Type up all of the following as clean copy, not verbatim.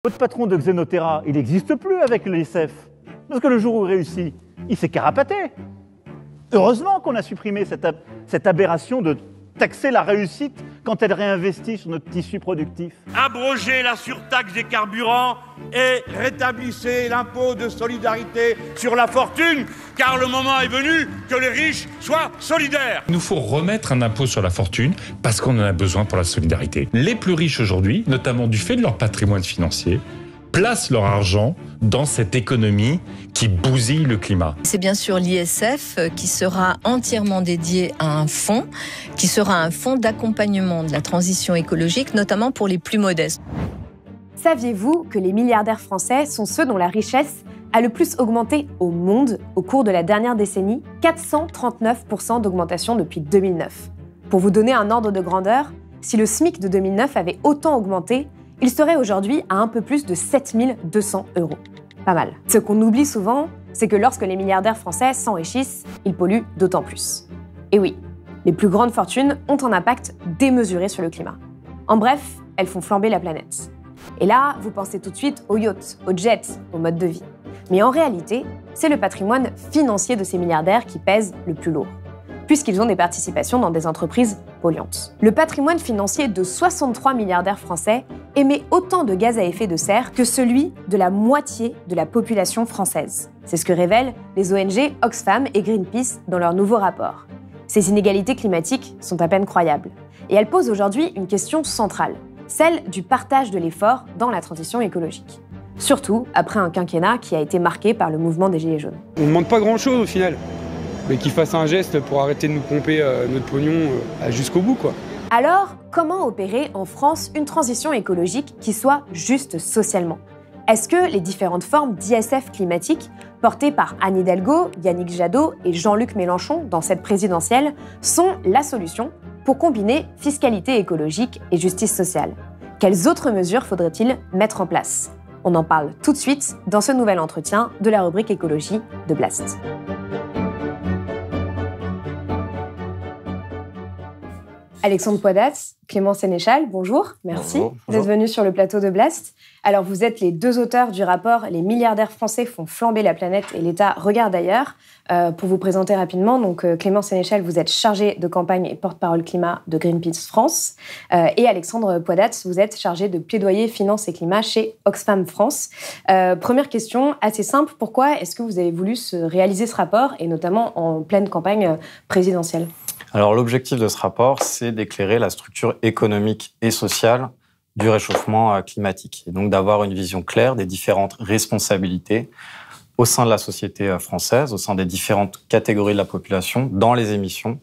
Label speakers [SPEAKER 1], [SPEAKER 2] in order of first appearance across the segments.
[SPEAKER 1] Votre patron de Xenotera, il n'existe plus avec l'ISF. Parce que le jour où il réussit, il s'est carapaté. Heureusement qu'on a supprimé cette aberration de taxer la réussite quand elle réinvestit sur notre tissu productif.
[SPEAKER 2] Abrogez la surtaxe des carburants et rétablissez l'impôt de solidarité sur la fortune, car le moment est venu que les riches soient solidaires.
[SPEAKER 3] Il nous faut remettre un impôt sur la fortune parce qu'on en a besoin pour la solidarité. Les plus riches aujourd'hui, notamment du fait de leur patrimoine financier, placent leur argent dans cette économie qui bousille le climat.
[SPEAKER 4] C'est bien sûr l'ISF qui sera entièrement dédié à un fonds, qui sera un fonds d'accompagnement de la transition écologique, notamment pour les plus modestes.
[SPEAKER 5] Saviez-vous que les milliardaires français sont ceux dont la richesse a le plus augmenté au monde au cours de la dernière décennie ? 439% d'augmentation depuis 2009. Pour vous donner un ordre de grandeur, si le SMIC de 2009 avait autant augmenté, il serait aujourd'hui à un peu plus de 7 200 €. Pas mal. Ce qu'on oublie souvent, c'est que lorsque les milliardaires français s'enrichissent, ils polluent d'autant plus. Et oui, les plus grandes fortunes ont un impact démesuré sur le climat. En bref, elles font flamber la planète. Et là, vous pensez tout de suite aux yachts, aux jets, au mode de vie. Mais en réalité, c'est le patrimoine financier de ces milliardaires qui pèse le plus lourd, puisqu'ils ont des participations dans des entreprises polluantes. Le patrimoine financier de 63 milliardaires français émet autant de gaz à effet de serre que celui de la moitié de la population française. C'est ce que révèlent les ONG Oxfam et Greenpeace dans leur nouveau rapport. Ces inégalités climatiques sont à peine croyables. Et elles posent aujourd'hui une question centrale, celle du partage de l'effort dans la transition écologique. Surtout après un quinquennat qui a été marqué par le mouvement des Gilets jaunes.
[SPEAKER 6] On ne demande pas grand-chose au final, mais qu'ils fassent un geste pour arrêter de nous pomper notre pognon jusqu'au bout, quoi.
[SPEAKER 5] Alors, comment opérer en France une transition écologique qui soit juste socialement ? Est-ce que les différentes formes d'ISF climatique, portées par Anne Hidalgo, Yannick Jadot et Jean-Luc Mélenchon dans cette présidentielle, sont la solution pour combiner fiscalité écologique et justice sociale ? Quelles autres mesures faudrait-il mettre en place ? On en parle tout de suite dans ce nouvel entretien de la rubrique écologie de Blast. Alexandre Poidatz, Clément Sénéchal, bonjour, merci d'être venu sur le plateau de Blast. Alors vous êtes les deux auteurs du rapport « Les milliardaires français font flamber la planète et l'État regarde ailleurs ». Pour vous présenter rapidement, donc Clément Sénéchal, vous êtes chargé de campagne et porte-parole climat de Greenpeace France. Et Alexandre Poidatz, vous êtes chargé de plaidoyer finance et climat chez Oxfam France. Première question assez simple, pourquoi est-ce que vous avez voulu réaliser ce rapport et notamment en pleine campagne présidentielle ?
[SPEAKER 7] Alors l'objectif de ce rapport, c'est d'éclairer la structure économique et sociale du réchauffement climatique. Et donc d'avoir une vision claire des différentes responsabilités au sein de la société française, au sein des différentes catégories de la population, dans les émissions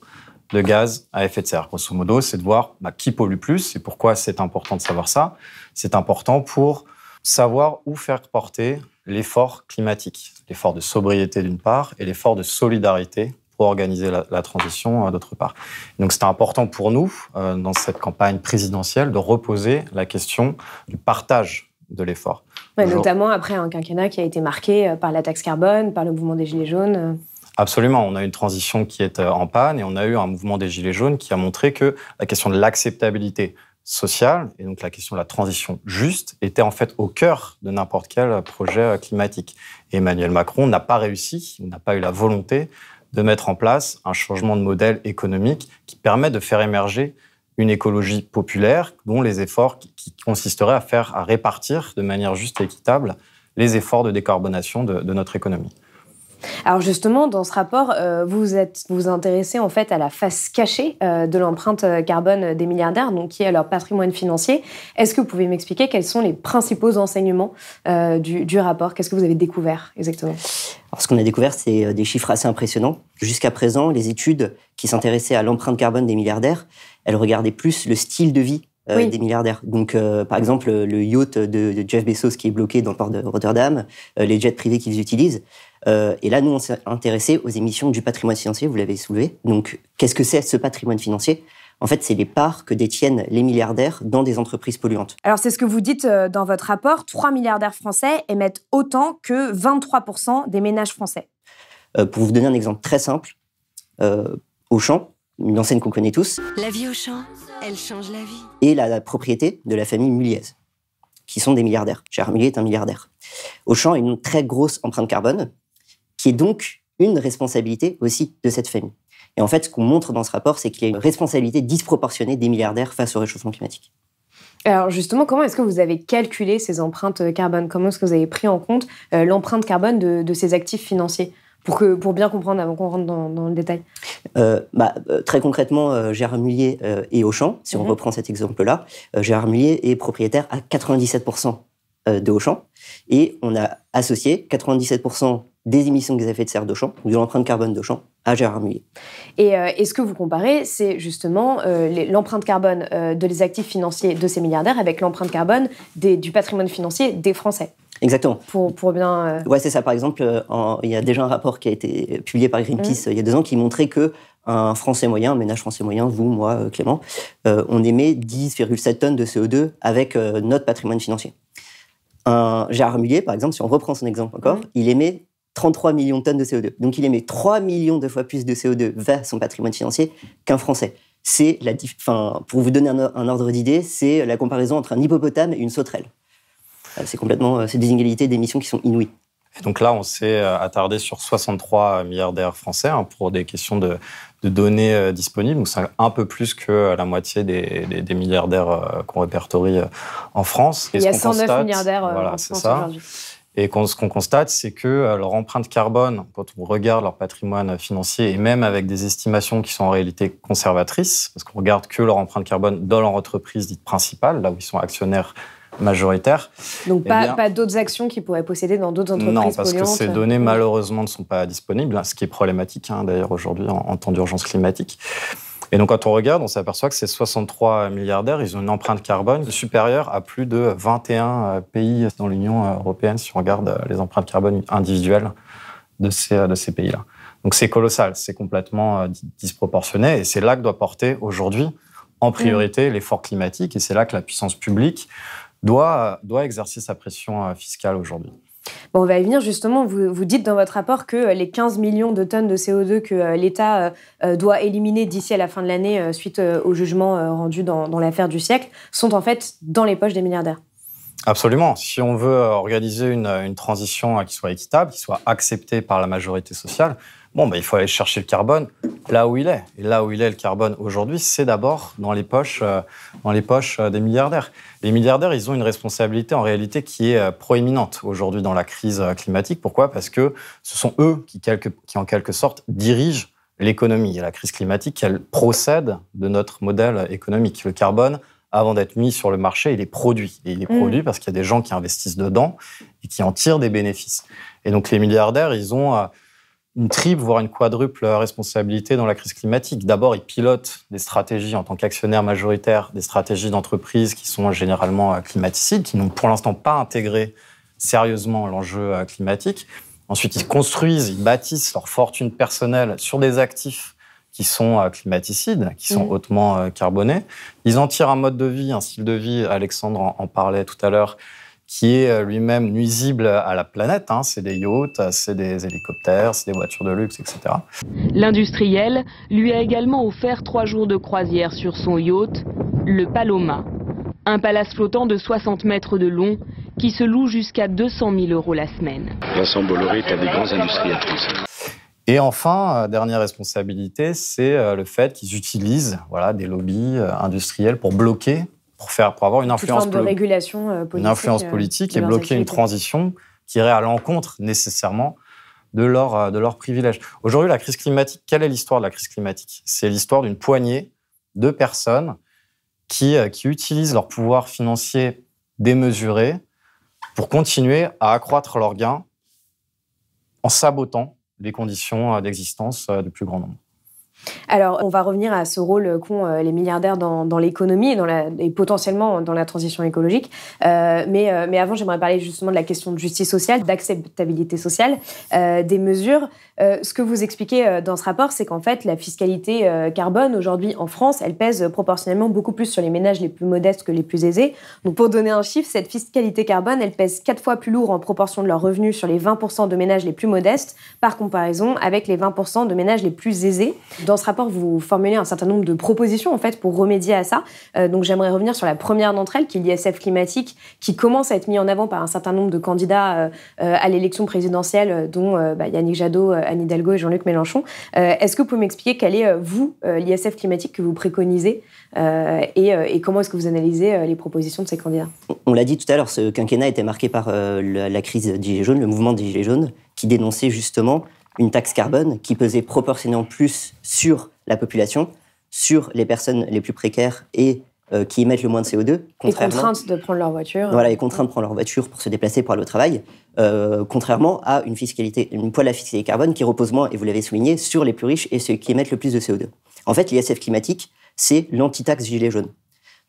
[SPEAKER 7] de gaz à effet de serre. Grosso modo, c'est de voir qui pollue plus et pourquoi c'est important de savoir ça. C'est important pour savoir où faire porter l'effort climatique, l'effort de sobriété d'une part et l'effort de solidarité pour organiser la transition d'autre part. Donc c'était important pour nous, dans cette campagne présidentielle, de reposer la question du partage de l'effort.
[SPEAKER 5] Ouais, notamment après un quinquennat qui a été marqué par la taxe carbone, par le mouvement des Gilets jaunes.
[SPEAKER 7] Absolument, on a une transition qui est en panne et on a eu un mouvement des Gilets jaunes qui a montré que la question de l'acceptabilité sociale et donc la question de la transition juste était en fait au cœur de n'importe quel projet climatique. Et Emmanuel Macron n'a pas réussi, n'a pas eu la volonté de mettre en place un changement de modèle économique qui permet de faire émerger une écologie populaire dont les efforts qui consisteraient à répartir de manière juste et équitable les efforts de décarbonation de notre économie.
[SPEAKER 5] Alors justement, dans ce rapport, vous vous intéressez en fait à la face cachée de l'empreinte carbone des milliardaires, donc qui est leur patrimoine financier. Est-ce que vous pouvez m'expliquer quels sont les principaux enseignements du rapport ? Qu'est-ce que vous avez découvert exactement ?
[SPEAKER 8] Alors, ce qu'on a découvert, c'est des chiffres assez impressionnants. Jusqu'à présent, les études qui s'intéressaient à l'empreinte carbone des milliardaires, elles regardaient plus le style de vie des milliardaires. Donc, par exemple, le yacht de Jeff Bezos qui est bloqué dans le port de Rotterdam, les jets privés qu'ils utilisent. Et là, nous, on s'est intéressé aux émissions du patrimoine financier, vous l'avez soulevé. Donc, qu'est-ce que c'est ce patrimoine financier ? En fait, c'est les parts que détiennent les milliardaires dans des entreprises polluantes.
[SPEAKER 5] Alors, c'est ce que vous dites dans votre rapport. 3 milliardaires français émettent autant que 23% des ménages français.
[SPEAKER 8] Pour vous donner un exemple très simple, Auchan, une enseigne qu'on connaît tous.
[SPEAKER 9] La vie Auchan, elle change la vie.
[SPEAKER 8] Et la propriété de la famille Muliez. qui sont des milliardaires. Gérard Mullier est un milliardaire. Auchan a une très grosse empreinte carbone, qui est donc une responsabilité aussi de cette famille. Et en fait, ce qu'on montre dans ce rapport, c'est qu'il y a une responsabilité disproportionnée des milliardaires face au réchauffement climatique.
[SPEAKER 5] Alors justement, comment est-ce que vous avez calculé ces empreintes carbone? Comment est-ce que vous avez pris en compte l'empreinte carbone de ces actifs financiers pour bien comprendre avant qu'on rentre dans le détail?
[SPEAKER 8] Très concrètement, Gérard Mullier et Auchan, si on reprend cet exemple-là, Gérard Mullier est propriétaire à 97% de Auchan, et on a associé 97% des émissions de gaz à effet de serre d'Auchan, ou de l'empreinte carbone d'Auchan, à Gérard Mullier.
[SPEAKER 5] Et ce que vous comparez, c'est justement l'empreinte carbone des actifs financiers de ces milliardaires avec l'empreinte carbone du patrimoine financier des Français.
[SPEAKER 8] Exactement.
[SPEAKER 5] Pour bien...
[SPEAKER 8] Ouais, c'est ça. Par exemple, il y a déjà un rapport qui a été publié par Greenpeace il y a 2 ans qui montrait que un Français moyen, un ménage français moyen, vous, moi, Clément, on émet 10,7 tonnes de CO2 avec notre patrimoine financier. Un Gérard Mullier, par exemple, si on reprend son exemple encore, il émet 33 millions de tonnes de CO2. Donc il émet 3 millions de fois plus de CO2 vers son patrimoine financier qu'un Français. C'est pour vous donner un ordre d'idée, c'est la comparaison entre un hippopotame et une sauterelle. C'est des inégalités d'émissions qui sont inouïes.
[SPEAKER 7] Et donc là, on s'est attardé sur 63 milliardaires français pour des questions de données disponibles. Donc c'est un peu plus que la moitié des milliardaires qu'on répertorie en France.
[SPEAKER 5] Il y a 109 milliardaires en France aujourd'hui.
[SPEAKER 7] Et ce qu'on constate, c'est que leur empreinte carbone, quand on regarde leur patrimoine financier, et même avec des estimations qui sont en réalité conservatrices, parce qu'on regarde que leur empreinte carbone dans leur entreprise dite principale, là où ils sont actionnaires majoritaires.
[SPEAKER 5] Donc pas d'autres actions qu'ils pourraient posséder dans d'autres entreprises polluantes.
[SPEAKER 7] Non, parce que ces données, malheureusement, ne sont pas disponibles, ce qui est problématique, d'ailleurs, aujourd'hui, en temps d'urgence climatique. Et donc, quand on regarde, on s'aperçoit que ces 63 milliardaires, ils ont une empreinte carbone supérieure à plus de 21 pays dans l'Union européenne, si on regarde les empreintes carbone individuelles de ces pays-là. Donc, c'est colossal, c'est complètement disproportionné, et c'est là que doit porter aujourd'hui, en priorité, l'effort climatique, et c'est là que la puissance publique doit exercer sa pression fiscale aujourd'hui.
[SPEAKER 5] Bon, on va y venir justement. Vous dites dans votre rapport que les 15 millions de tonnes de CO2 que l'État doit éliminer d'ici à la fin de l'année suite au jugement rendu dans l'affaire du siècle sont en fait dans les poches des milliardaires.
[SPEAKER 7] Absolument. Si on veut organiser une transition qui soit équitable, qui soit acceptée par la majorité sociale, il faut aller chercher le carbone là où il est. Et là où il est, le carbone aujourd'hui, c'est d'abord dans les poches des milliardaires. Les milliardaires, ils ont une responsabilité en réalité qui est proéminente aujourd'hui dans la crise climatique. Pourquoi ? Parce que ce sont eux qui en quelque sorte dirigent l'économie. Et la crise climatique, elle procède de notre modèle économique. Le carbone, avant d'être mis sur le marché, il est produit. Et il est produit parce qu'il y a des gens qui investissent dedans et qui en tirent des bénéfices. Et donc les milliardaires, ils ont une triple, voire une quadruple responsabilité dans la crise climatique. D'abord, ils pilotent des stratégies en tant qu'actionnaires majoritaires, des stratégies d'entreprise qui sont généralement climaticides, qui n'ont pour l'instant pas intégré sérieusement l'enjeu climatique. Ensuite, ils construisent, ils bâtissent leur fortune personnelle sur des actifs qui sont climaticides, qui sont hautement carbonés. Ils en tirent un mode de vie, un style de vie, Alexandre en parlait tout à l'heure, qui est lui-même nuisible à la planète. C'est des yachts, c'est des hélicoptères, c'est des voitures de luxe, etc.
[SPEAKER 9] L'industriel lui a également offert 3 jours de croisière sur son yacht, le Paloma. Un palace flottant de 60 mètres de long qui se loue jusqu'à 200 000 € la semaine.
[SPEAKER 10] Vincent Bolloré est un des grands industriels français.
[SPEAKER 7] Et enfin, dernière responsabilité, c'est le fait qu'ils utilisent des lobbies industriels pour bloquer, pour avoir une influence politique et bloquer une transition qui irait à l'encontre nécessairement de leurs privilèges. Aujourd'hui, la crise climatique, quelle est l'histoire de la crise climatique ? C'est l'histoire d'une poignée de personnes qui utilisent leur pouvoir financier démesuré pour continuer à accroître leurs gains en sabotant les conditions d'existence du plus grand nombre.
[SPEAKER 5] Alors, on va revenir à ce rôle qu'ont les milliardaires dans l'économie et potentiellement dans la transition écologique. Mais avant, j'aimerais parler justement de la question de justice sociale, d'acceptabilité sociale, des mesures. Ce que vous expliquez dans ce rapport, c'est qu'en fait, la fiscalité carbone, aujourd'hui, en France, elle pèse proportionnellement beaucoup plus sur les ménages les plus modestes que les plus aisés. Donc, pour donner un chiffre, cette fiscalité carbone, elle pèse 4 fois plus lourd en proportion de leurs revenus sur les 20% de ménages les plus modestes, par comparaison avec les 20% de ménages les plus aisés. Dans ce rapport, vous formulez un certain nombre de propositions en fait, pour remédier à ça. Donc j'aimerais revenir sur la première d'entre elles, qui est l'ISF climatique, qui commence à être mis en avant par un certain nombre de candidats à l'élection présidentielle, dont Yannick Jadot, Anne Hidalgo et Jean-Luc Mélenchon. Est-ce que vous pouvez m'expliquer quel est, vous, l'ISF climatique que vous préconisez et comment est-ce que vous analysez les propositions de ces candidats?
[SPEAKER 8] On l'a dit tout à l'heure, ce quinquennat était marqué par la crise des Gilets jaunes, le mouvement des Gilets jaunes, qui dénonçait justement une taxe carbone qui pesait proportionnellement plus sur la population, sur les personnes les plus précaires et qui émettent le moins de CO2.
[SPEAKER 5] Et contraintes de prendre leur voiture.
[SPEAKER 8] Voilà, et contraintes de prendre leur voiture pour se déplacer, pour aller au travail, contrairement à une poids de la fiscalité carbone qui repose moins, et vous l'avez souligné, sur les plus riches et ceux qui émettent le plus de CO2. En fait, l'ISF climatique, c'est l'anti-taxe gilet jaune.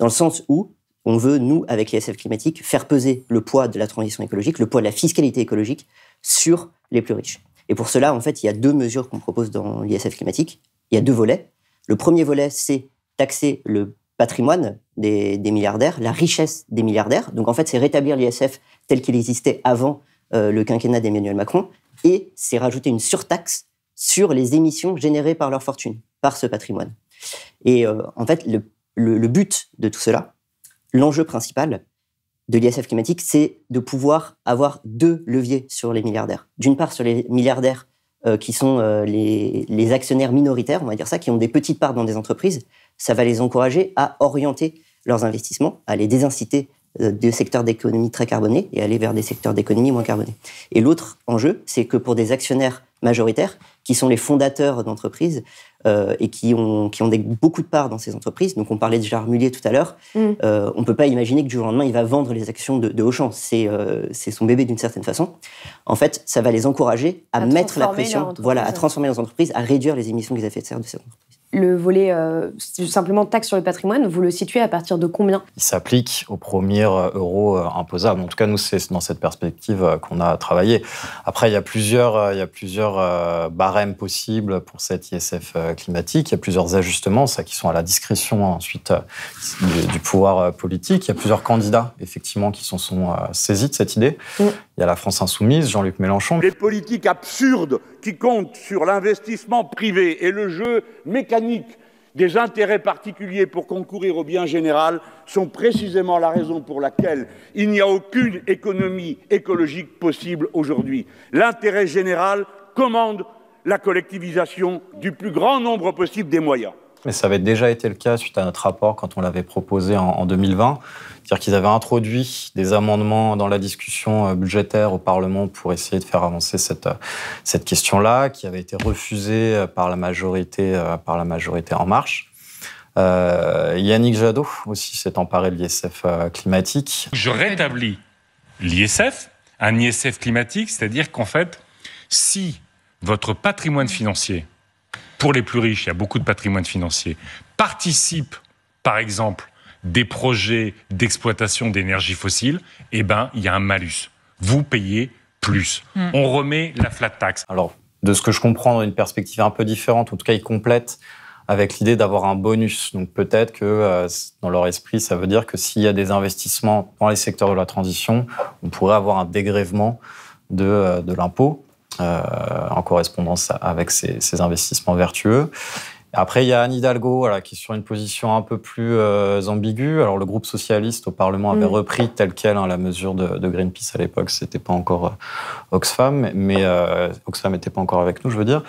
[SPEAKER 8] Dans le sens où on veut, nous, avec l'ISF climatique, faire peser le poids de la transition écologique, le poids de la fiscalité écologique sur les plus riches. Et pour cela, en fait, il y a 2 mesures qu'on propose dans l'ISF climatique. Il y a 2 volets. Le premier volet, c'est taxer le patrimoine des milliardaires, la richesse des milliardaires. Donc, en fait, c'est rétablir l'ISF tel qu'il existait avant le quinquennat d'Emmanuel Macron. Et c'est rajouter une surtaxe sur les émissions générées par leur fortune, par ce patrimoine. Et en fait, le but de tout cela, l'enjeu principal de l'ISF climatique, c'est de pouvoir avoir 2 leviers sur les milliardaires. D'une part, sur les milliardaires qui sont les actionnaires minoritaires, on va dire ça, qui ont des petites parts dans des entreprises, ça va les encourager à orienter leurs investissements, à les désinciter des secteurs d'économie très carbonés et aller vers des secteurs d'économie moins carbonés. Et l'autre enjeu, c'est que pour des actionnaires majoritaires, qui sont les fondateurs d'entreprises et qui ont beaucoup de parts dans ces entreprises. Donc, on parlait de Gérard Mullier tout à l'heure. On ne peut pas imaginer que du jour au lendemain, il va vendre les actions de Auchan. C'est son bébé d'une certaine façon. En fait, ça va les encourager à mettre la pression, à transformer leurs entreprises, à réduire les émissions qu'ils effets de serre de ces entreprises.
[SPEAKER 5] Le volet simplement taxe sur le patrimoine, vous le situez à partir de combien?
[SPEAKER 7] Il s'applique au premier euro imposable. En tout cas, nous, c'est dans cette perspective qu'on a travaillé. Après, il y a plusieurs barèmes possibles pour cet ISF climatique. Il y a plusieurs ajustements, ça qui sont à la discrétion ensuite du pouvoir politique. Il y a plusieurs candidats, effectivement, qui sont saisis de cette idée. Il y a la France Insoumise, Jean-Luc Mélenchon.
[SPEAKER 2] Les politiques absurdes qui comptent sur l'investissement privé et le jeu mécanique des intérêts particuliers pour concourir au bien général sont précisément la raison pour laquelle il n'y a aucune économie écologique possible aujourd'hui. L'intérêt général commande la collectivisation du plus grand nombre possible des moyens.
[SPEAKER 7] Mais ça avait déjà été le cas suite à notre rapport quand on l'avait proposé en 2020. C'est-à-dire qu'ils avaient introduit des amendements dans la discussion budgétaire au Parlement pour essayer de faire avancer cette question-là, qui avait été refusée par la majorité En Marche. Yannick Jadot aussi s'est emparé de l'ISF climatique.
[SPEAKER 3] Je rétablis l'ISF, un ISF climatique, c'est-à-dire qu'en fait, si votre patrimoine financier, pour les plus riches, il y a beaucoup de patrimoine financier, participe, par exemple, des projets d'exploitation d'énergie fossile, eh ben, il y a un malus. Vous payez plus. On remet la flat tax.
[SPEAKER 7] Alors, de ce que je comprends, dans une perspective un peu différente, en tout cas, ils complètent avec l'idée d'avoir un bonus. Donc, peut-être que dans leur esprit, ça veut dire que s'il y a des investissements dans les secteurs de la transition, on pourrait avoir un dégrèvement de l'impôt en correspondance avec ces investissements vertueux. Après, il y a Anne Hidalgo qui est sur une position un peu plus ambiguë. Alors, le groupe socialiste au Parlement avait repris telle quelle la mesure de Greenpeace à l'époque. C'était pas encore Oxfam, mais Oxfam n'était pas encore avec nous, je veux dire.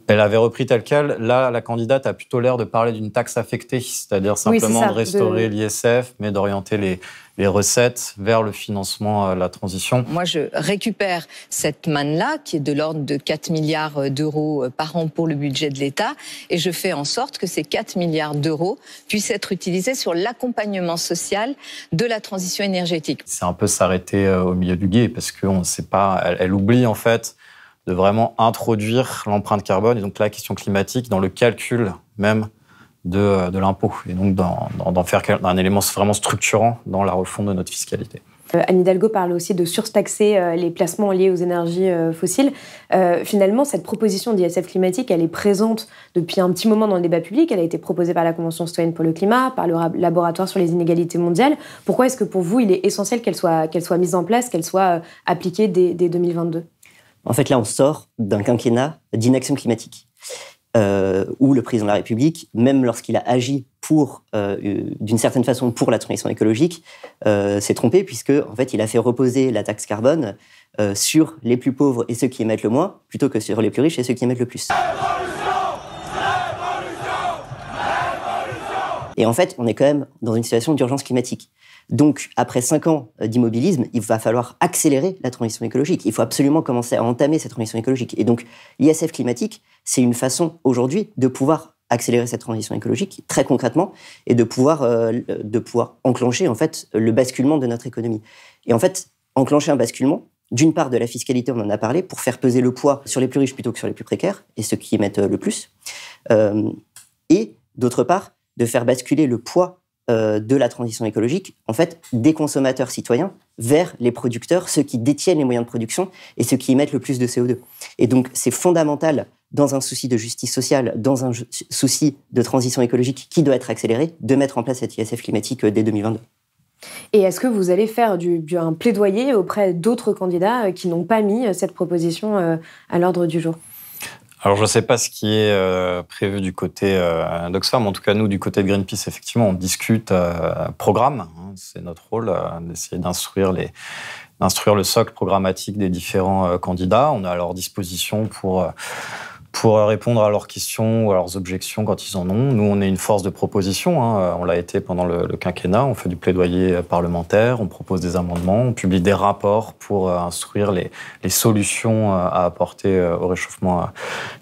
[SPEAKER 7] Elle avait repris telle quelle. Là, la candidate a plutôt l'air de parler d'une taxe affectée, c'est-à-dire simplement de restaurer l'ISF, mais d'orienter les recettes vers le financement de la transition.
[SPEAKER 4] Moi, je récupère cette manne-là, qui est de l'ordre de 4 milliards d'euros par an pour le budget de l'État, et je fais en sorte que ces 4 milliards d'euros puissent être utilisés sur l'accompagnement social de la transition énergétique.
[SPEAKER 7] C'est un peu s'arrêter au milieu du gué, parce qu'on ne sait pas, elle oublie en fait de vraiment introduire l'empreinte carbone et donc la question climatique dans le calcul même de l'impôt, et donc d'en faire un élément vraiment structurant dans la refonte de notre fiscalité.
[SPEAKER 5] Anne Hidalgo parle aussi de surtaxer les placements liés aux énergies fossiles. Finalement, cette proposition d'ISF climatique, elle est présente depuis un petit moment dans le débat public. Elle a été proposée par la Convention citoyenne pour le climat, par le Laboratoire sur les inégalités mondiales. Pourquoi est-ce que pour vous, il est essentiel qu'elle soit mise en place, qu'elle soit appliquée dès 2022 ?
[SPEAKER 8] En fait, là, on sort d'un quinquennat d'inaction climatique. où le président de la République, même lorsqu'il a agi d'une certaine façon pour la transition écologique, s'est trompé, puisque en fait, il a fait reposer la taxe carbone sur les plus pauvres et ceux qui émettent le moins, plutôt que sur les plus riches et ceux qui émettent le plus. Et en fait, on est quand même dans une situation d'urgence climatique. Donc, après 5 ans d'immobilisme, il va falloir accélérer la transition écologique. Il faut absolument commencer à entamer cette transition écologique. Et donc, l'ISF climatique, c'est une façon aujourd'hui de pouvoir accélérer cette transition écologique très concrètement et de pouvoir enclencher en fait le basculement de notre économie. Et en fait, enclencher un basculement, d'une part de la fiscalité, on en a parlé, pour faire peser le poids sur les plus riches plutôt que sur les plus précaires et ceux qui émettent le plus, et d'autre part de faire basculer le poids de la transition écologique, en fait, des consommateurs citoyens vers les producteurs, ceux qui détiennent les moyens de production et ceux qui émettent le plus de CO2. Et donc, c'est fondamental, dans un souci de justice sociale, dans un souci de transition écologique qui doit être accéléré, de mettre en place cette ISF climatique dès 2022.
[SPEAKER 5] Et est-ce que vous allez faire un plaidoyer auprès d'autres candidats qui n'ont pas mis cette proposition à l'ordre du jour ?
[SPEAKER 7] Alors, je ne sais pas ce qui est prévu du côté d'Oxfam, mais en tout cas, nous, du côté de Greenpeace, effectivement, on discute programme. C'est notre rôle d'essayer d'instruire le socle programmatique des différents candidats. On est à leur disposition pour répondre à leurs questions ou à leurs objections quand ils en ont. Nous, on est une force de proposition. On l'a été pendant le quinquennat. On fait du plaidoyer parlementaire, on propose des amendements, on publie des rapports pour instruire les solutions à apporter au réchauffement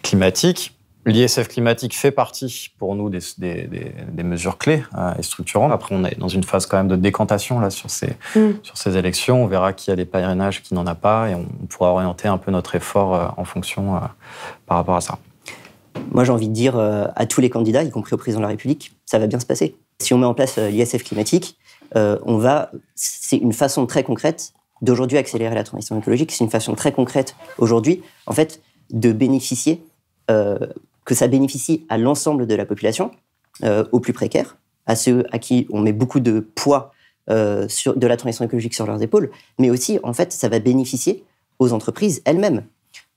[SPEAKER 7] climatique. L'ISF climatique fait partie, pour nous, des mesures clés et structurantes. Après, on est dans une phase quand même de décantation là, sur ces élections. On verra qui a des parrainages, qui n'en a pas, et on pourra orienter un peu notre effort en fonction par rapport à ça.
[SPEAKER 8] Moi, j'ai envie de dire à tous les candidats, y compris au président de la République, ça va bien se passer. Si on met en place l'ISF climatique, c'est une façon très concrète d'aujourd'hui accélérer la transition écologique. C'est une façon très concrète aujourd'hui, en fait, de bénéficier que ça bénéficie à l'ensemble de la population, aux plus précaires, à ceux à qui on met beaucoup de poids de la transition écologique sur leurs épaules, mais aussi, en fait, ça va bénéficier aux entreprises elles-mêmes.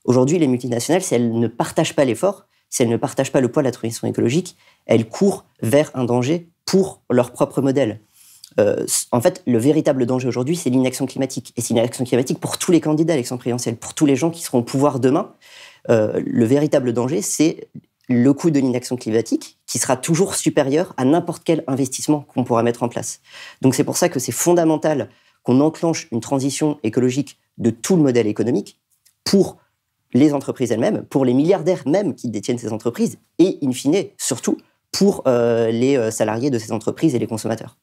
[SPEAKER 8] Aujourd'hui, les multinationales, si elles ne partagent pas l'effort, si elles ne partagent pas le poids de la transition écologique, elles courent vers un danger pour leur propre modèle. En fait, le véritable danger aujourd'hui, c'est l'inaction climatique. Et c'est l'inaction climatique pour tous les candidats à l'élection présidentielle, pour tous les gens qui seront au pouvoir demain. Le véritable danger, c'est le coût de l'inaction climatique qui sera toujours supérieur à n'importe quel investissement qu'on pourra mettre en place. Donc c'est pour ça que c'est fondamental qu'on enclenche une transition écologique de tout le modèle économique pour les entreprises elles-mêmes, pour les milliardaires même qui détiennent ces entreprises et, in fine, surtout pour les salariés de ces entreprises et les consommateurs.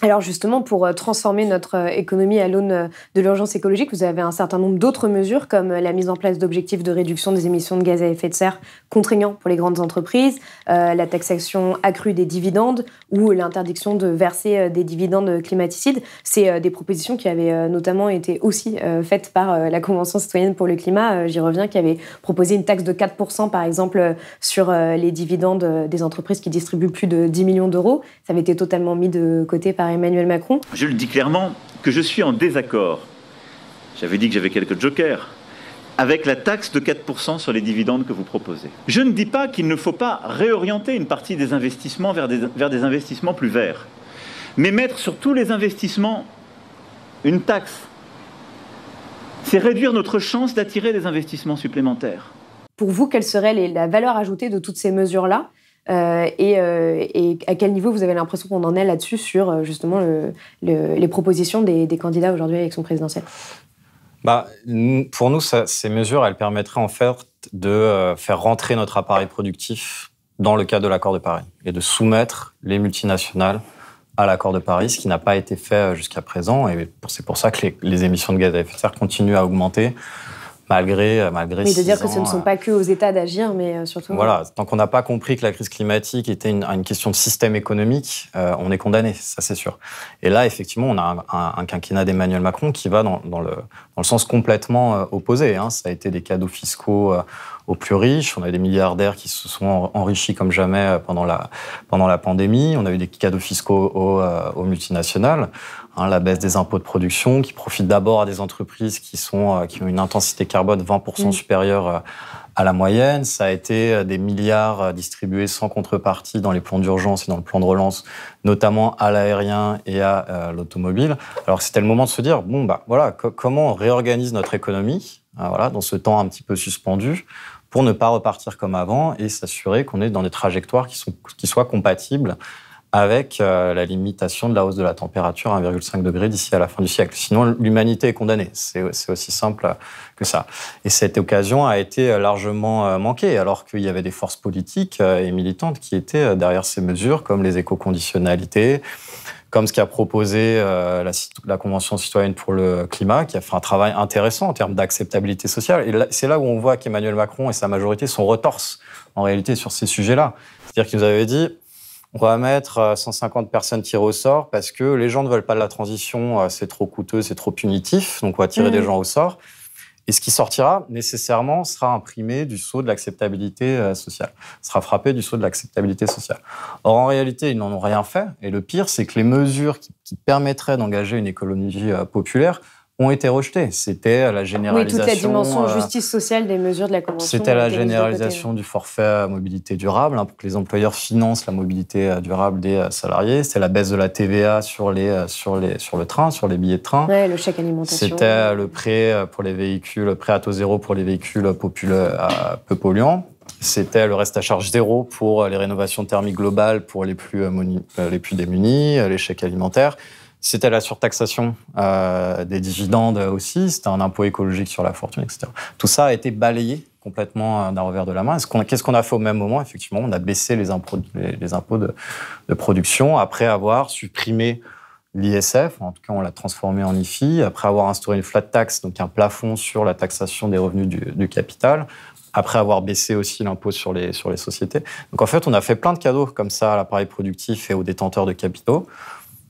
[SPEAKER 5] Alors justement, pour transformer notre économie à l'aune de l'urgence écologique, vous avez un certain nombre d'autres mesures, comme la mise en place d'objectifs de réduction des émissions de gaz à effet de serre contraignants pour les grandes entreprises, la taxation accrue des dividendes ou l'interdiction de verser des dividendes climaticides. C'est des propositions qui avaient notamment été aussi faites par la Convention citoyenne pour le climat, j'y reviens, qui avait proposé une taxe de 4% par exemple sur les dividendes des entreprises qui distribuent plus de 10 millions d'euros. Ça avait été totalement mis de côté par Emmanuel Macron.
[SPEAKER 11] Je le dis clairement que je suis en désaccord, j'avais dit que j'avais quelques jokers, avec la taxe de 4% sur les dividendes que vous proposez. Je ne dis pas qu'il ne faut pas réorienter une partie des investissements vers des investissements plus verts, mais mettre sur tous les investissements une taxe, c'est réduire notre chance d'attirer des investissements supplémentaires.
[SPEAKER 5] Pour vous, quelle serait la valeur ajoutée de toutes ces mesures-là ? Et à quel niveau vous avez l'impression qu'on en est là-dessus sur justement les propositions des candidats aujourd'hui à l'élection présidentielle ?
[SPEAKER 7] Pour nous, ces mesures, elles permettraient en fait de faire rentrer notre appareil productif dans le cadre de l'accord de Paris et de soumettre les multinationales à l'accord de Paris, ce qui n'a pas été fait jusqu'à présent. Et c'est pour ça que les émissions de gaz à effet de serre continuent à augmenter. Malgré
[SPEAKER 5] mais de dire que ce ne sont pas que aux États d'agir, mais surtout...
[SPEAKER 7] Voilà, tant qu'on n'a pas compris que la crise climatique était une question de système économique, on est condamné, ça c'est sûr. Et là, effectivement, on a un quinquennat d'Emmanuel Macron qui va dans le sens complètement opposé. Ça a été des cadeaux fiscaux aux plus riches. On a des milliardaires qui se sont enrichis comme jamais pendant la pandémie. On a eu des cadeaux fiscaux aux multinationales. La baisse des impôts de production qui profitent d'abord à des entreprises qui ont une intensité carbone 20% supérieure à la moyenne. Ça a été des milliards distribués sans contrepartie dans les plans d'urgence et dans le plan de relance, notamment à l'aérien et à l'automobile. Alors c'était le moment de se dire, comment on réorganise notre économie dans ce temps un petit peu suspendu pour ne pas repartir comme avant et s'assurer qu'on est dans des trajectoires qui soient compatibles avec la limitation de la hausse de la température à 1,5 degré d'ici à la fin du siècle. Sinon, l'humanité est condamnée. C'est aussi simple que ça. Et cette occasion a été largement manquée, alors qu'il y avait des forces politiques et militantes qui étaient derrière ces mesures, comme les éco-conditionnalités, comme ce qu'a proposé la Convention citoyenne pour le climat, qui a fait un travail intéressant en termes d'acceptabilité sociale. Et c'est là où on voit qu'Emmanuel Macron et sa majorité sont retorses, en réalité, sur ces sujets-là. C'est-à-dire qu'ils nous avaient dit... On va mettre 150 personnes tirées au sort parce que les gens ne veulent pas de la transition, c'est trop coûteux, c'est trop punitif, donc on va tirer des gens au sort. Et ce qui sortira, nécessairement, sera imprimé du sceau de l'acceptabilité sociale, sera frappé du sceau de l'acceptabilité sociale. Or, en réalité, ils n'en ont rien fait. Et le pire, c'est que les mesures qui permettraient d'engager une écologie populaire ont été rejetées. C'était la généralisation...
[SPEAKER 5] Oui, toute la dimension justice sociale des mesures de la Convention.
[SPEAKER 7] C'était la généralisation du forfait mobilité durable, pour que les employeurs financent la mobilité durable des salariés. C'était la baisse de la TVA sur le train, sur les billets de train.
[SPEAKER 5] Ouais, le chèque alimentation.
[SPEAKER 7] C'était le prêt pour les véhicules, prêt à taux zéro pour les véhicules peu polluants. C'était le reste à charge zéro pour les rénovations thermiques globales pour les plus démunis, les chèques alimentaires. C'était la surtaxation des dividendes aussi, c'était un impôt écologique sur la fortune, etc. Tout ça a été balayé complètement d'un revers de la main. Qu'est-ce qu'on a fait au même moment? Effectivement, on a baissé les impôts de production après avoir supprimé l'ISF, en tout cas on l'a transformé en IFI, après avoir instauré une flat tax, donc un plafond sur la taxation des revenus du capital, après avoir baissé aussi l'impôt sur les sociétés. Donc en fait, on a fait plein de cadeaux comme ça à l'appareil productif et aux détenteurs de capitaux,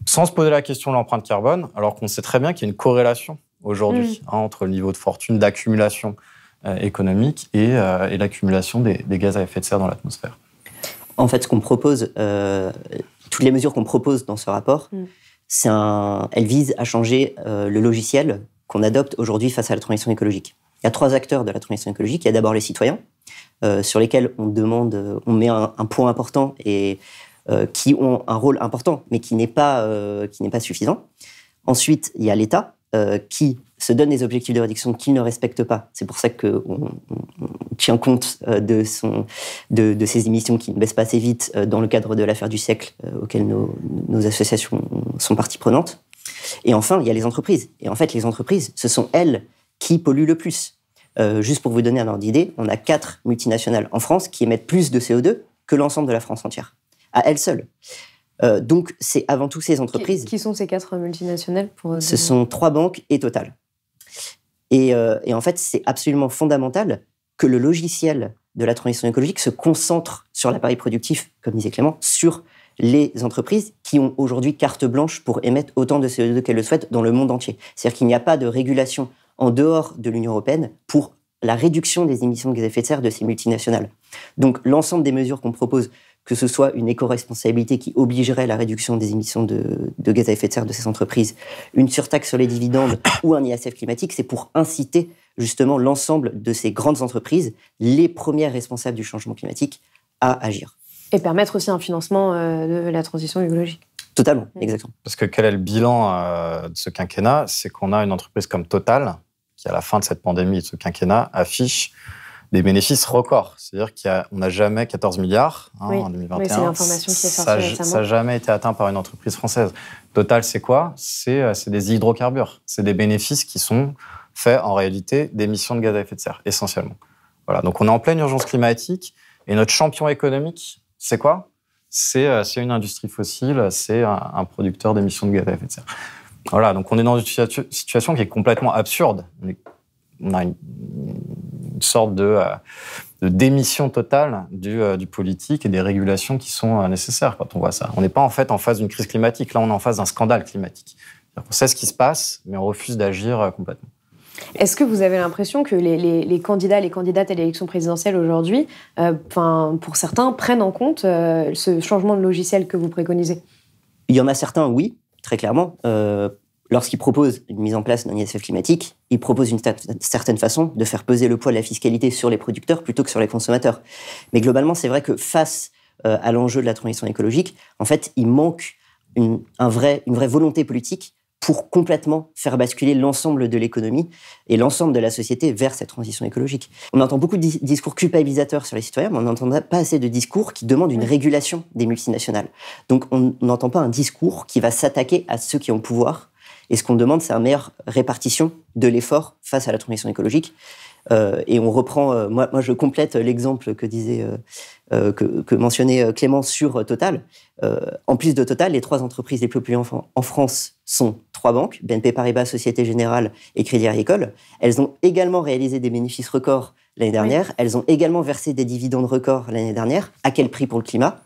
[SPEAKER 7] sans se poser la question de l'empreinte carbone, alors qu'on sait très bien qu'il y a une corrélation aujourd'hui entre le niveau de fortune, d'accumulation économique et l'accumulation des gaz à effet de serre dans l'atmosphère.
[SPEAKER 8] En fait, ce qu'on propose, toutes les mesures qu'on propose dans ce rapport, elles visent à changer le logiciel qu'on adopte aujourd'hui face à la transition écologique. Il y a 3 acteurs de la transition écologique. Il y a d'abord les citoyens, sur lesquels on met un point important et qui ont un rôle important, mais qui n'est pas suffisant. Ensuite, il y a l'État, qui se donne des objectifs de réduction qu'il ne respecte pas. C'est pour ça qu'on tient compte de ces émissions qui ne baissent pas assez vite dans le cadre de l'affaire du siècle, auquel nos associations sont partie prenante. Et enfin, il y a les entreprises. Et en fait, les entreprises, ce sont elles qui polluent le plus. Juste pour vous donner un ordre d'idée, on a 4 multinationales en France qui émettent plus de CO2 que l'ensemble de la France entière, à elles seules. Donc, c'est avant tout ces entreprises...
[SPEAKER 5] Qui sont ces 4 multinationales
[SPEAKER 8] Ce sont 3 banques et Total. Et en fait, c'est absolument fondamental que le logiciel de la transition écologique se concentre sur l'appareil productif, comme disait Clément, sur les entreprises qui ont aujourd'hui carte blanche pour émettre autant de CO2 qu'elles le souhaitent dans le monde entier. C'est-à-dire qu'il n'y a pas de régulation en dehors de l'Union européenne pour la réduction des émissions de gaz à effet de serre de ces multinationales. Donc, l'ensemble des mesures qu'on propose, que ce soit une éco-responsabilité qui obligerait la réduction des émissions de gaz à effet de serre de ces entreprises, une surtaxe sur les dividendes ou un ISF climatique, c'est pour inciter justement l'ensemble de ces grandes entreprises, les premières responsables du changement climatique, à agir.
[SPEAKER 5] Et permettre aussi un financement de la transition écologique.
[SPEAKER 8] Totalement, exactement.
[SPEAKER 7] Parce que quel est le bilan de ce quinquennat? C'est qu'on a une entreprise comme Total, qui à la fin de cette pandémie et de ce quinquennat affiche des bénéfices records. C'est-à-dire qu'on n'a jamais 14 milliards en 2021.
[SPEAKER 5] Oui, c'est l'information qui est sortie récemment.
[SPEAKER 7] Ça n'a jamais été atteint par une entreprise française. Total, c'est quoi? C'est des hydrocarbures. C'est des bénéfices qui sont faits en réalité d'émissions de gaz à effet de serre, essentiellement. Voilà. Donc on est en pleine urgence climatique et notre champion économique, c'est quoi? C'est une industrie fossile, c'est un producteur d'émissions de gaz à effet de serre. Voilà, donc on est dans une situation qui est complètement absurde. On a une sorte de démission totale du politique et des régulations qui sont nécessaires quand on voit ça. On n'est pas en fait en face d'une crise climatique, là on est en face d'un scandale climatique. On sait ce qui se passe, mais on refuse d'agir complètement.
[SPEAKER 5] Est-ce que vous avez l'impression que les candidats, les candidates à l'élection présidentielle aujourd'hui, pour certains, prennent en compte ce changement de logiciel que vous préconisez ?
[SPEAKER 8] Il y en a certains, oui, très clairement. Lorsqu'ils proposent une mise en place d'un ISF climatique, ils proposent une certaine façon de faire peser le poids de la fiscalité sur les producteurs plutôt que sur les consommateurs. Mais globalement, c'est vrai que face à l'enjeu de la transition écologique, en fait, il manque une vraie volonté politique pour complètement faire basculer l'ensemble de l'économie et l'ensemble de la société vers cette transition écologique. On entend beaucoup de discours culpabilisateurs sur les citoyens, mais on n'entend pas assez de discours qui demandent une régulation des multinationales. Donc on n'entend pas un discours qui va s'attaquer à ceux qui ont le pouvoir. Et ce qu'on demande, c'est une meilleure répartition de l'effort face à la transition écologique. Et on reprend, moi je complète l'exemple que disait, que mentionnait Clément sur Total. En plus de Total, les 3 entreprises les plus polluantes en France sont 3 banques, BNP Paribas, Société Générale et Crédit Agricole. Elles ont également réalisé des bénéfices records l'année dernière. Oui. Elles ont également versé des dividendes records l'année dernière. À quel prix pour le climat ?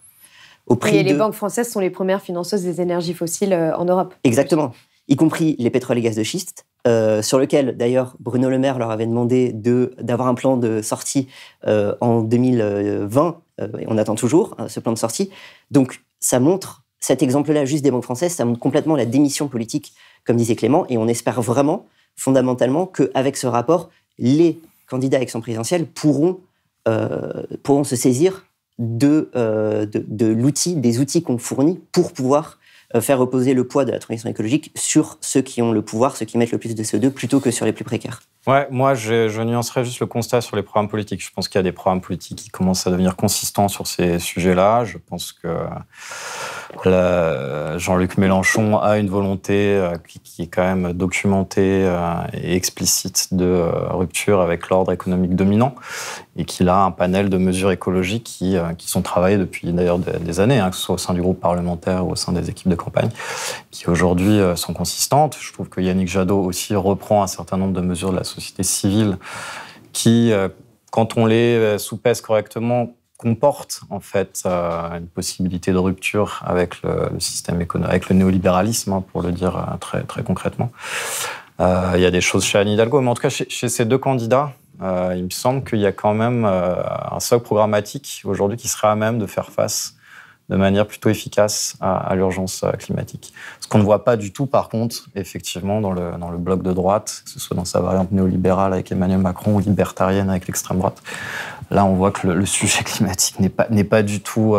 [SPEAKER 8] Au prix
[SPEAKER 5] et les banques françaises sont les premières financeuses des énergies fossiles en Europe.
[SPEAKER 8] Exactement. Y compris les pétroles et gaz de schiste, sur lequel, d'ailleurs, Bruno Le Maire leur avait demandé d'avoir un plan de sortie en 2020. Et on attend toujours ce plan de sortie. Donc, ça montre, cet exemple-là, juste des banques françaises, ça montre complètement la démission politique, comme disait Clément, et on espère vraiment, fondamentalement, qu'avec ce rapport, les candidats à l'élection présidentielle pourront se saisir de l'outil, des outils qu'on fournit pour pouvoir faire reposer le poids de la transition écologique sur ceux qui ont le pouvoir, ceux qui mettent le plus de CO2, plutôt que sur les plus précaires.
[SPEAKER 7] Ouais, moi, je nuancerais juste le constat sur les programmes politiques. Je pense qu'il y a des programmes politiques qui commencent à devenir consistants sur ces sujets-là. Je pense que Jean-Luc Mélenchon a une volonté qui est quand même documentée et explicite de rupture avec l'ordre économique dominant et qu'il a un panel de mesures écologiques qui sont travaillées depuis d'ailleurs des années, que ce soit au sein du groupe parlementaire ou au sein des équipes de campagne, qui aujourd'hui sont consistantes. Je trouve que Yannick Jadot aussi reprend un certain nombre de mesures de la société civile qui, quand on les soupèse correctement, comportent en fait une possibilité de rupture avec le système économique, avec le néolibéralisme, pour le dire très, très concrètement. Il y a des choses chez Anne Hidalgo, mais en tout cas chez ces 2 candidats, il me semble qu'il y a quand même un socle programmatique aujourd'hui qui serait à même de faire face de manière plutôt efficace à l'urgence climatique. Ce qu'on ne voit pas du tout, par contre, effectivement, dans le bloc de droite, que ce soit dans sa variante néolibérale avec Emmanuel Macron ou libertarienne avec l'extrême droite. Là, on voit que le sujet climatique n'est pas du tout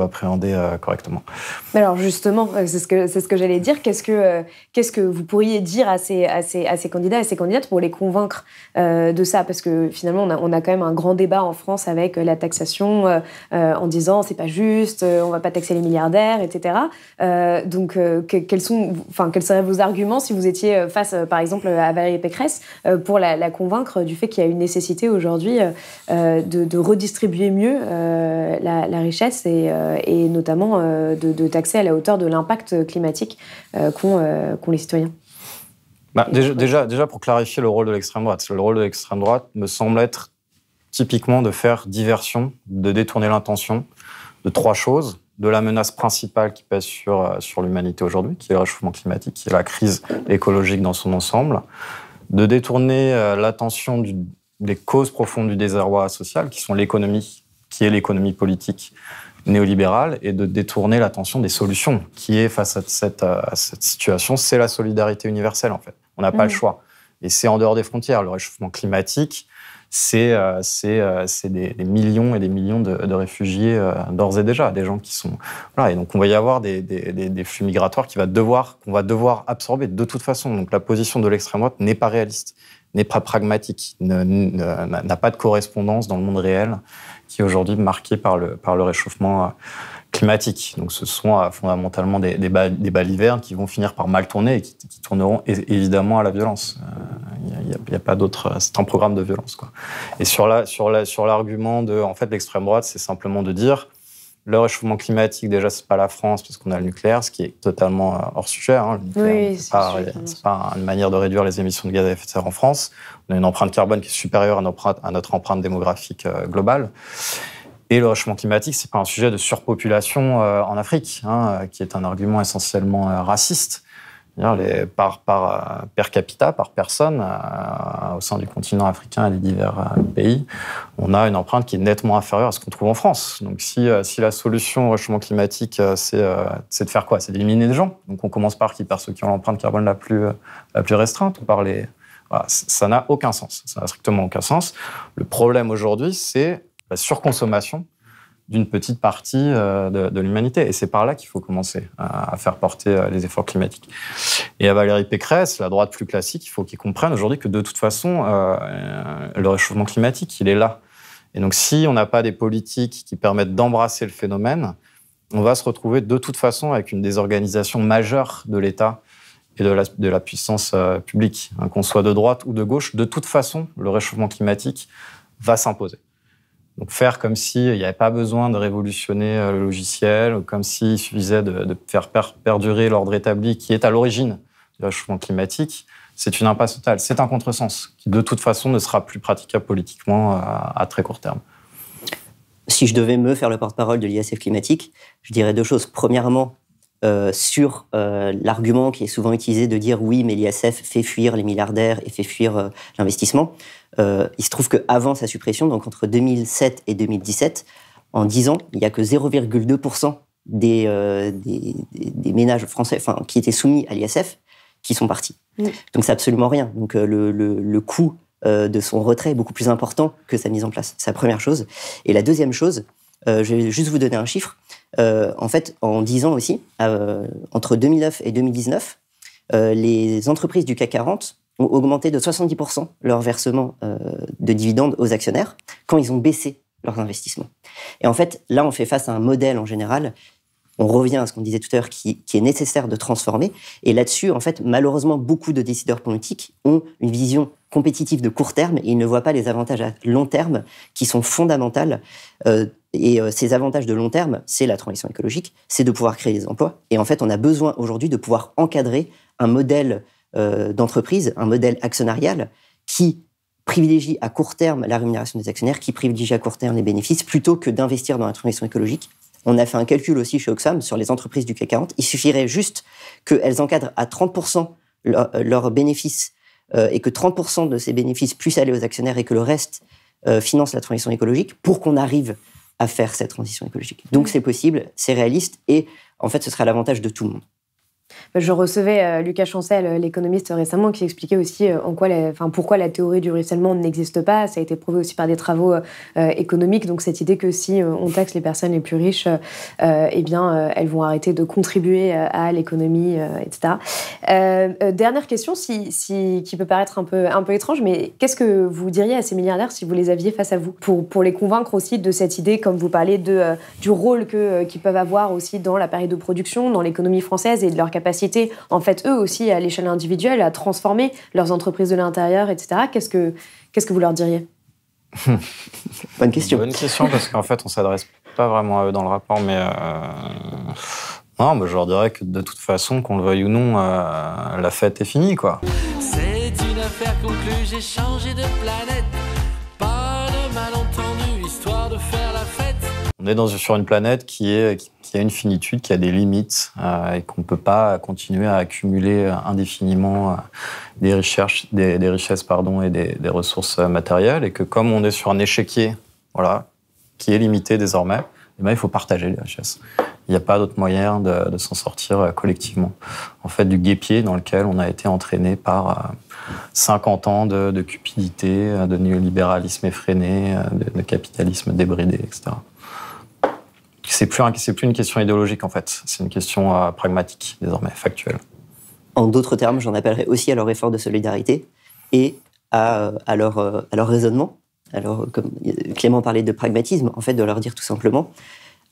[SPEAKER 7] appréhendé correctement.
[SPEAKER 5] Alors justement, c'est ce que j'allais dire. Qu'est-ce que vous pourriez dire à ces candidats et ces candidates pour les convaincre de ça ? Parce que finalement, on a quand même un grand débat en France avec la taxation en disant c'est pas juste, on va pas taxer les milliardaires, etc. Donc, quels seraient vos arguments si vous étiez face, par exemple, à Valérie Pécresse pour la convaincre du fait qu'il y a une nécessité aujourd'hui de redistribuer mieux la richesse et notamment de taxer à la hauteur de l'impact climatique qu'ont les citoyens.
[SPEAKER 7] Déjà, pour clarifier le rôle de l'extrême droite, le rôle de l'extrême droite me semble être typiquement de faire diversion, de détourner l'intention de 3 choses. De la menace principale qui pèse sur l'humanité aujourd'hui, qui est le réchauffement climatique, qui est la crise écologique dans son ensemble. De détourner l'attention des causes profondes du désarroi social, qui sont l'économie, qui est l'économie politique néolibérale, et de détourner l'attention des solutions, qui est face à cette situation, c'est la solidarité universelle, en fait. On n'a pas le choix. Et c'est en dehors des frontières. Le réchauffement climatique, c'est des millions et des millions de réfugiés d'ores et déjà, des gens qui sont... Voilà, et donc on va y avoir des flux migratoires qu'on va devoir absorber de toute façon. Donc la position de l'extrême droite n'est pas réaliste, n'est pas pragmatique, n'a pas de correspondance dans le monde réel qui est aujourd'hui marqué par le réchauffement climatique. Donc ce sont fondamentalement des balivernes qui vont finir par mal tourner et qui tourneront évidemment à la violence. Il y a pas d'autre... C'est un programme de violence, quoi. Et sur l'argument de... En fait, l'extrême droite, c'est simplement de dire le réchauffement climatique, déjà, c'est pas la France parce qu'on a le nucléaire, ce qui est totalement hors sujet. Le nucléaire, c'est pas une manière de réduire les émissions de gaz à effet de serre en France. On a une empreinte carbone qui est supérieure à notre empreinte démographique globale. Et le réchauffement climatique, c'est pas un sujet de surpopulation en Afrique, qui est un argument essentiellement raciste. Par per capita, par personne, au sein du continent africain et des divers pays, on a une empreinte qui est nettement inférieure à ce qu'on trouve en France. Donc si la solution au réchauffement climatique, c'est de faire quoi? C'est d'éliminer les gens. Donc on commence par qui? Par ceux qui ont l'empreinte carbone la plus restreinte, ou par les... Voilà, ça n'a aucun sens. Ça n'a strictement aucun sens. Le problème aujourd'hui, c'est la surconsommation d'une petite partie de l'humanité. Et c'est par là qu'il faut commencer à faire porter les efforts climatiques. Et à Valérie Pécresse, la droite plus classique, il faut qu'ils comprennent aujourd'hui que de toute façon, le réchauffement climatique, il est là. Et donc, si on n'a pas des politiques qui permettent d'embrasser le phénomène, on va se retrouver de toute façon avec une désorganisation majeure de l'État et de la puissance publique. Qu'on soit de droite ou de gauche, de toute façon, le réchauffement climatique va s'imposer. Donc faire comme s'il n'y avait pas besoin de révolutionner le logiciel, ou comme s'il suffisait de faire perdurer l'ordre établi qui est à l'origine du réchauffement climatique, c'est une impasse totale. C'est un contresens qui, de toute façon, ne sera plus praticable politiquement à très court terme.
[SPEAKER 8] Si je devais me faire le porte-parole de l'ISF climatique, je dirais deux choses. Premièrement, sur l'argument qui est souvent utilisé de dire oui, mais l'ISF fait fuir les milliardaires et fait fuir l'investissement. Il se trouve qu'avant sa suppression, donc entre 2007 et 2017, en 10 ans, il n'y a que 0,2% des ménages français qui étaient soumis à l'ISF qui sont partis. Donc c'est absolument rien. Donc le coût de son retrait est beaucoup plus important que sa mise en place. C'est la première chose. Et la deuxième chose, je vais juste vous donner un chiffre. En fait, en 10 ans aussi, entre 2009 et 2019, les entreprises du CAC 40 ont augmenté de 70% leur versement de dividendes aux actionnaires quand ils ont baissé leurs investissements. Et en fait, là, on fait face à un modèle en général, on revient à ce qu'on disait tout à l'heure, qui est nécessaire de transformer. Et là-dessus, en fait, malheureusement, beaucoup de décideurs politiques ont une vision compétitive de court terme et ils ne voient pas les avantages à long terme qui sont fondamentaux. Et ces avantages de long terme, c'est la transition écologique, c'est de pouvoir créer des emplois. Et en fait, on a besoin aujourd'hui de pouvoir encadrer un modèle d'entreprise, un modèle actionnarial qui privilégie à court terme la rémunération des actionnaires, qui privilégie à court terme les bénéfices, plutôt que d'investir dans la transition écologique. On a fait un calcul aussi chez Oxfam sur les entreprises du CAC 40. Il suffirait juste qu'elles encadrent à 30% leurs bénéfices et que 30% de ces bénéfices puissent aller aux actionnaires et que le reste finance la transition écologique pour qu'on arrive à faire cette transition écologique. Donc c'est possible, c'est réaliste et en fait ce sera l'avantage de tout le monde.
[SPEAKER 5] Je recevais Lucas Chancel, l'économiste, récemment, qui expliquait aussi pourquoi la théorie du ruissellement n'existe pas. Ça a été prouvé aussi par des travaux économiques. Donc cette idée que si on taxe les personnes les plus riches, elles vont arrêter de contribuer à l'économie, etc. Dernière question, qui peut paraître un peu étrange, mais qu'est-ce que vous diriez à ces milliardaires si vous les aviez face à vous pour les convaincre aussi de cette idée, comme vous parlez, du rôle qu'ils peuvent avoir aussi dans l'appareil de production, dans l'économie française et de leur capacité, en fait, eux aussi, à l'échelle individuelle, à transformer leurs entreprises de l'intérieur, etc. Qu'est-ce que vous leur diriez?
[SPEAKER 8] Bonne question.
[SPEAKER 7] Bonne question, parce qu'en fait, on ne s'adresse pas vraiment à eux dans le rapport, mais non, je leur dirais que de toute façon, qu'on le veuille ou non, la fête est finie, quoi.
[SPEAKER 12] C'est une affaire conclue, j'ai changé de planète. Pas de malentendu, histoire de faire la fête.
[SPEAKER 7] On est sur une planète qui a une finitude, qui a des limites, et qu'on ne peut pas continuer à accumuler indéfiniment des richesses et des ressources matérielles, et que comme on est sur un échiquier, voilà, qui est limité désormais, il faut partager les richesses. Il n'y a pas d'autre moyen de s'en sortir collectivement. En fait, du guêpier dans lequel on a été entraîné par 50 ans de cupidité, de néolibéralisme effréné, de capitalisme débridé, etc. C'est plus une question idéologique, en fait. C'est une question pragmatique, désormais, factuelle.
[SPEAKER 8] En d'autres termes, j'en appellerais aussi à leur effort de solidarité et à leur raisonnement. Alors, comme Clément parlait de pragmatisme, en fait, de leur dire tout simplement,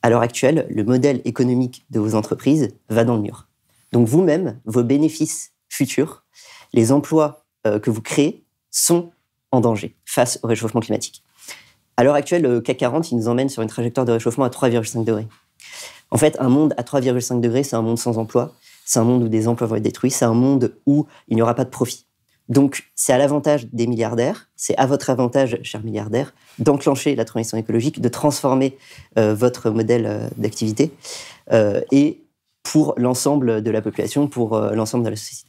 [SPEAKER 8] à l'heure actuelle, le modèle économique de vos entreprises va dans le mur. Donc vous-même, vos bénéfices futurs, les emplois que vous créez sont en danger face au réchauffement climatique. À l'heure actuelle, le CAC 40, il nous emmène sur une trajectoire de réchauffement à 3,5 degrés. En fait, un monde à 3,5 degrés, c'est un monde sans emploi, c'est un monde où des emplois vont être détruits, c'est un monde où il n'y aura pas de profit. Donc, c'est à l'avantage des milliardaires, c'est à votre avantage, chers milliardaires, d'enclencher la transition écologique, de transformer votre modèle d'activité. Et pour l'ensemble de la population, pour l'ensemble de la société.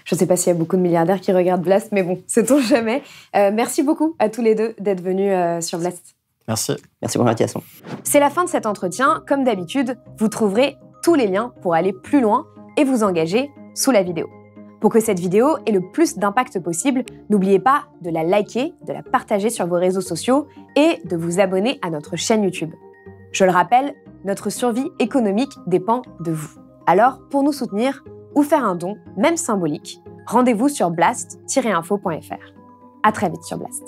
[SPEAKER 5] Je ne sais pas s'il y a beaucoup de milliardaires qui regardent Blast, mais bon, sait-on jamais. Merci beaucoup à tous les deux d'être venus sur Blast.
[SPEAKER 7] Merci.
[SPEAKER 8] Merci pour l'invitation.
[SPEAKER 5] C'est la fin de cet entretien. Comme d'habitude, vous trouverez tous les liens pour aller plus loin et vous engager sous la vidéo. Pour que cette vidéo ait le plus d'impact possible, n'oubliez pas de la liker, de la partager sur vos réseaux sociaux et de vous abonner à notre chaîne YouTube. Je le rappelle, notre survie économique dépend de vous. Alors, pour nous soutenir ou faire un don, même symbolique, rendez-vous sur blast-info.fr. À très vite sur Blast.